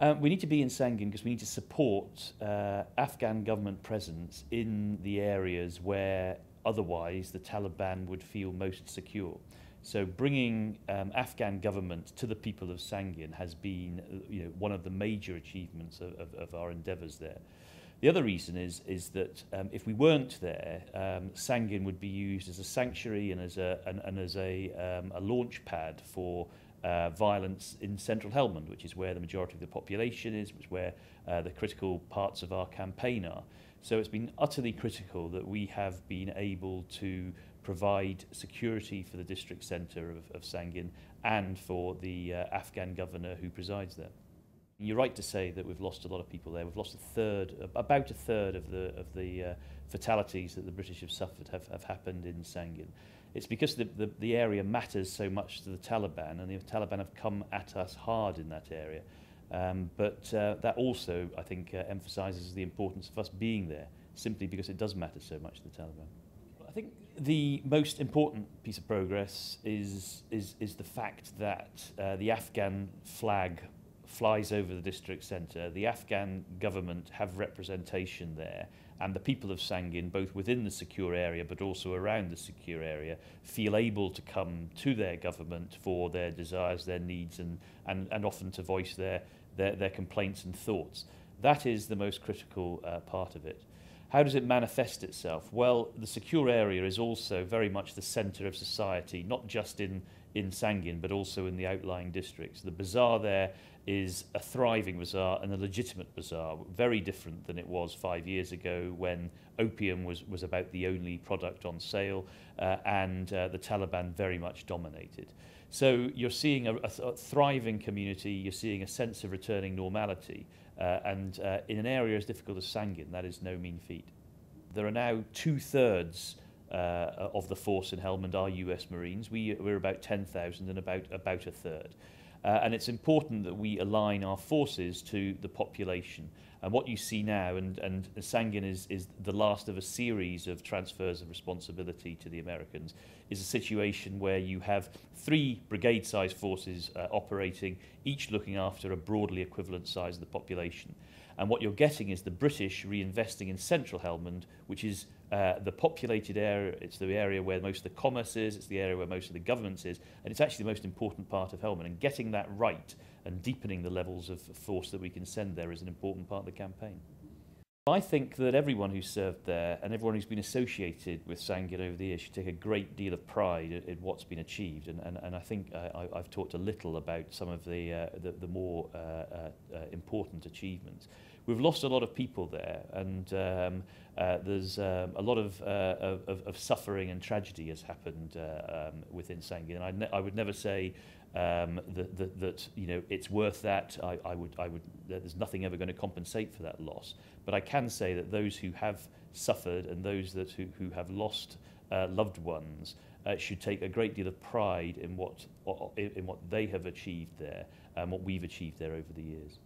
We need to be in Sangin because we need to support Afghan government presence in the areas where otherwise the Taliban would feel most secure. So bringing Afghan government to the people of Sangin has been one of the major achievements of our endeavours there. The other reason is that if we weren't there, Sangin would be used as a sanctuary and as a launch pad for violence in central Helmand, which is where the majority of the population is, which is where the critical parts of our campaign are. So it's been utterly critical that we have been able to provide security for the district centre of Sangin and for the Afghan governor who presides there. You're right to say that we've lost a lot of people there. We've lost about a third of the fatalities that the British have suffered have happened in Sangin. It's because the area matters so much to the Taliban, and the Taliban have come at us hard in that area. But that also, I think, emphasises the importance of us being there, simply because it does matter so much to the Taliban. I think the most important piece of progress is the fact that the Afghan flag flies over the district centre. The Afghan government have representation there, and the people of Sangin, both within the secure area but also around the secure area, feel able to come to their government for their desires, their needs, and often to voice their complaints and thoughts. That is the most critical part of it. How does it manifest itself? Well, the secure area is also very much the centre of society, not just in Sangin, but also in the outlying districts. The bazaar there is a thriving bazaar and a legitimate bazaar, very different than it was 5 years ago when opium was about the only product on sale and the Taliban very much dominated. So you're seeing a thriving community, you're seeing a sense of returning normality, and in an area as difficult as Sangin, that is no mean feat. There are now 2/3 of the force in Helmand are US Marines. We're about 10,000 and about a third. And it's important that we align our forces to the population. And what you see now, and Sangin is the last of a series of transfers of responsibility to the Americans, is a situation where you have 3 brigade-sized forces operating, each looking after a broadly equivalent size of the population. And what you're getting is the British reinvesting in central Helmand, which is the populated area. It's the area where most of the commerce is, it's the area where most of the governance is, and it's actually the most important part of Helmand. And getting that right and deepening the levels of force that we can send there is an important part of the campaign. I think that everyone who's served there and everyone who's been associated with Sangin over the years should take a great deal of pride in what's been achieved. And I think I've talked a little about some of the more important achievements. We've lost a lot of people there, and there's a lot of suffering and tragedy has happened within Sangin. And I would never say that it's worth that. I would there's nothing ever going to compensate for that loss. But I can say that those who have suffered and those who have lost loved ones should take a great deal of pride in what they have achieved there and what we've achieved there over the years.